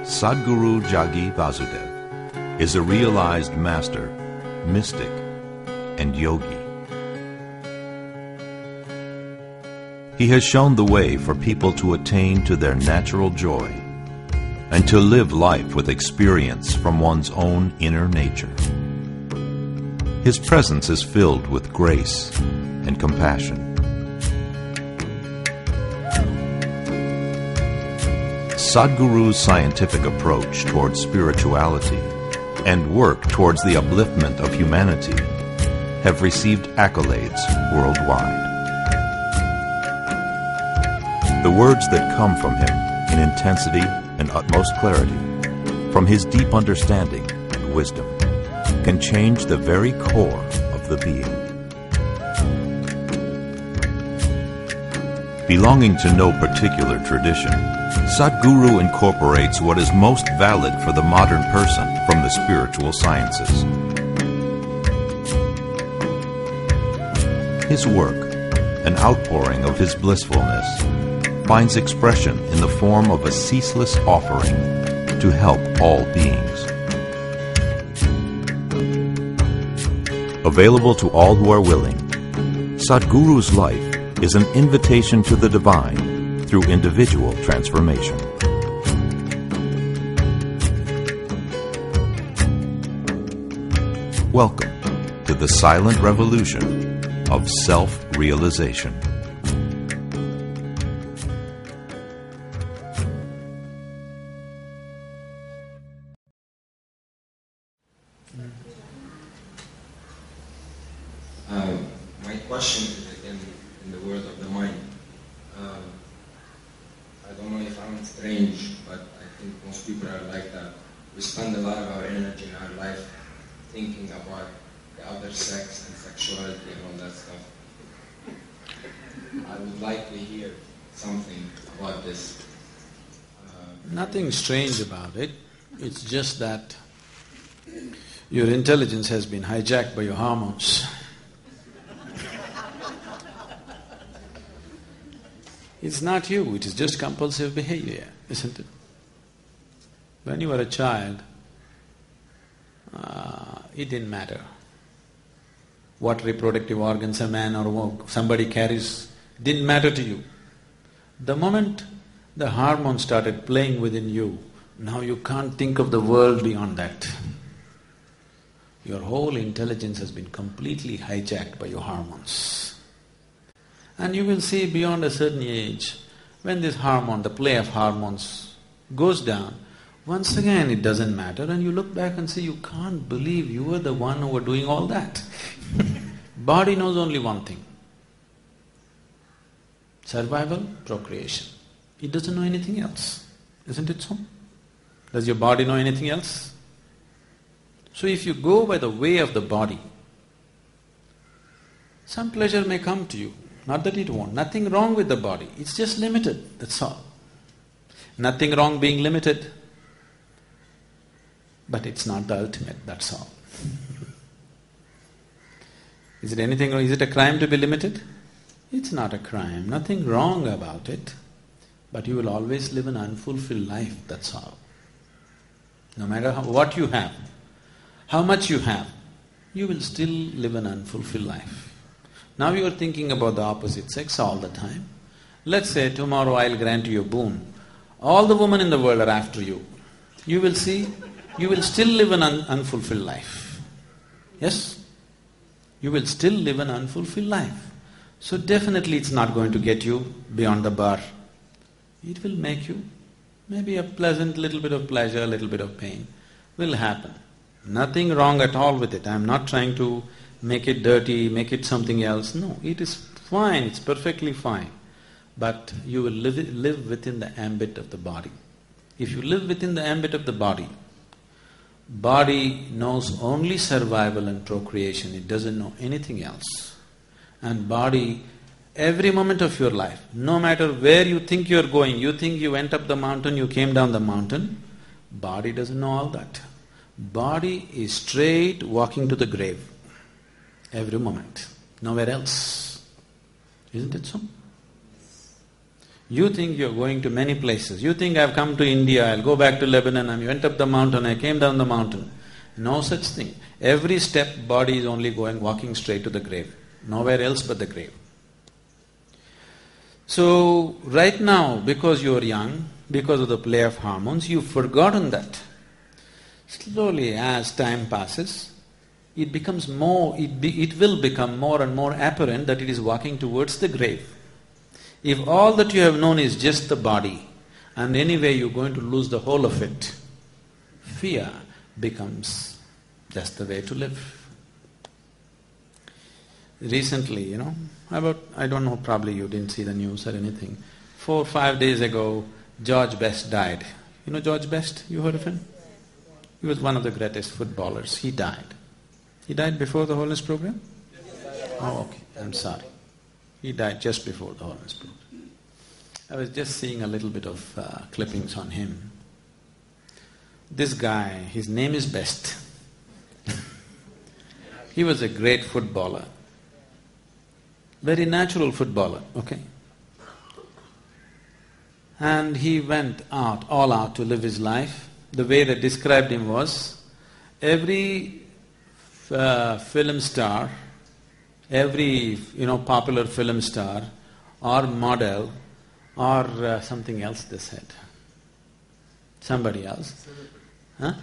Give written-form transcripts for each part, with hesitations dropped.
Sadhguru Jaggi Vasidev is a realized master, mystic, and yogi. He has shown the way for people to attain to their natural joy and to live life with experience from one's own inner nature. His presence is filled with grace and compassion. Sadhguru's scientific approach towards spirituality and work towards the upliftment of humanity have received accolades worldwide. The words that come from him in intensity and utmost clarity, from his deep understanding and wisdom, can change the very core of the being. Belonging to no particular tradition, Sadhguru incorporates what is most valid for the modern person from the spiritual sciences. His work, an outpouring of his blissfulness, finds expression in the form of a ceaseless offering to help all beings. Available to all who are willing, Sadhguru's life is an invitation to the divine through individual transformation. Welcome to the silent revolution of self-realization. My question is again in the world of the mind. I don't know if I'm strange, but I think most people are like that. We spend a lot of our energy in our life thinking about the other sex and sexuality and all that stuff. I would like to hear something about this. Nothing strange about it. It's just that your intelligence has been hijacked by your hormones. It's not you, it is just compulsive behavior, isn't it? When you were a child, it didn't matter what reproductive organs a man or somebody carries, didn't matter to you. The moment the hormones started playing within you, now you can't think of the world beyond that. Your whole intelligence has been completely hijacked by your hormones. And you will see beyond a certain age, when this hormone, the play of hormones goes down, once again it doesn't matter and you look back and say, you can't believe you were the one who were doing all that. Body knows only one thing. Survival, procreation. It doesn't know anything else, isn't it so? Does your body know anything else? So if you go by the way of the body, some pleasure may come to you. Not that it won't. Nothing wrong with the body. It's just limited, that's all. Nothing wrong being limited. But it's not the ultimate, that's all. Is it anything wrong? Is it a crime to be limited? It's not a crime. Nothing wrong about it. But you will always live an unfulfilled life, that's all. No matter what you have, how much you have, you will still live an unfulfilled life. Now you are thinking about the opposite sex all the time. Let's say tomorrow I'll grant you a boon. All the women in the world are after you. You will see, you will still live an unfulfilled life. Yes? You will still live an unfulfilled life. So definitely it's not going to get you beyond the bar. It will make you maybe a pleasant little bit of pleasure, a little bit of pain will happen. Nothing wrong at all with it. I'm not trying to make it dirty, make it something else. No, it is fine, it's perfectly fine. But you will live within the ambit of the body. If you live within the ambit of the body, body knows only survival and procreation, it doesn't know anything else. And body, every moment of your life, no matter where you think you're going, you think you went up the mountain, you came down the mountain, body doesn't know all that. Body is straight walking to the grave. Every moment, nowhere else. Isn't it so? You think you're going to many places. You think I've come to India, I'll go back to Lebanon, I went up the mountain, I came down the mountain. No such thing. Every step, body is only walking straight to the grave. Nowhere else but the grave. So, right now, because you're young, because of the play of hormones, you've forgotten that. Slowly, as time passes, it becomes more… it will become more and more apparent that it is walking towards the grave. If all that you have known is just the body, and anyway you're going to lose the whole of it, fear becomes just the way to live. Recently, I don't know, probably you didn't see the news or anything. 4 or 5 days ago, George Best died. You know George Best? You heard of him? He was one of the greatest footballers. He died. He died before the Holiness program? Oh, okay. I'm sorry. He died just before the Holiness program. I was just seeing a little bit of clippings on him. This guy, his name is Best. He was a great footballer. Very natural footballer, okay? And he went all out to live his life. The way they described him was, every film star, every popular film star or model or something else they said. Somebody else. Huh?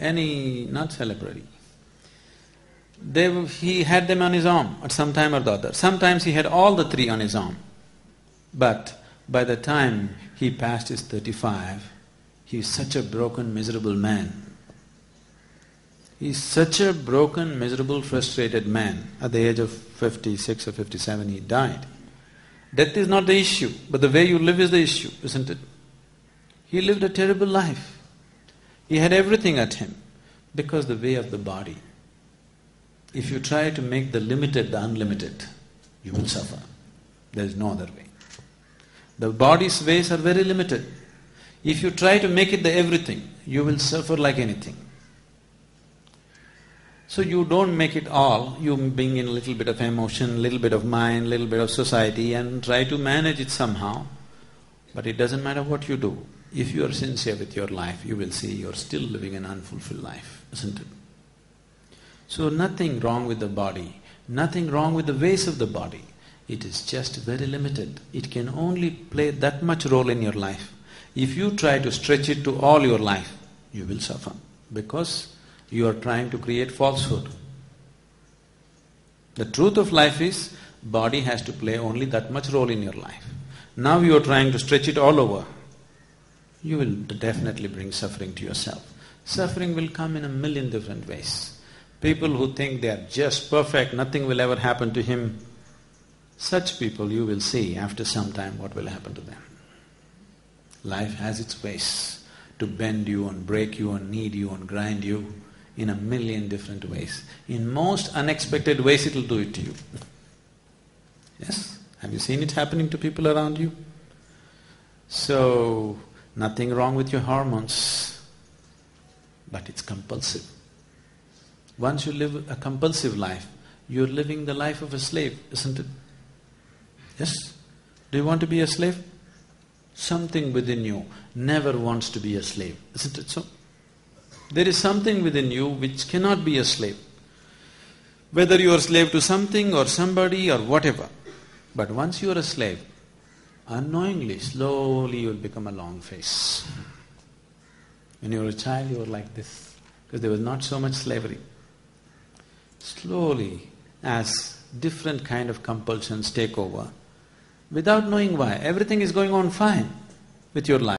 Not celebrity. He had them on his arm at some time or the other. Sometimes he had all the three on his arm. But by the time he passed his 35, he is such a broken, miserable man. He is such a broken, miserable, frustrated man. At the age of 56 or 57, he died. Death is not the issue, but the way you live is the issue, isn't it? He lived a terrible life. He had everything at him because the way of the body. If you try to make the limited the unlimited, you will suffer. There is no other way. The body's ways are very limited. If you try to make it the everything, you will suffer like anything. So you don't make it all, you bring in a little bit of emotion, little bit of mind, little bit of society and try to manage it somehow. But it doesn't matter what you do. If you are sincere with your life, you will see you're still living an unfulfilled life, isn't it? So nothing wrong with the body, nothing wrong with the ways of the body. It is just very limited. It can only play that much role in your life. If you try to stretch it to all your life, you will suffer because you are trying to create falsehood. The truth of life is, body has to play only that much role in your life. Now you are trying to stretch it all over. You will definitely bring suffering to yourself. Suffering will come in a million different ways. People who think they are just perfect, nothing will ever happen to him, such people you will see after some time what will happen to them. Life has its ways to bend you and break you and knead you and grind you in a million different ways. In most unexpected ways it will do it to you. Yes? Have you seen it happening to people around you? So, nothing wrong with your hormones, but it's compulsive. Once you live a compulsive life, you're living the life of a slave, isn't it? Yes? Do you want to be a slave? Something within you never wants to be a slave, isn't it so? There is something within you which cannot be a slave. Whether you are a slave to something or somebody or whatever. But once you are a slave, unknowingly, slowly you will become a long face. When you were a child, you were like this, because there was not so much slavery. Slowly, as different kind of compulsions take over, without knowing why, everything is going on fine with your life.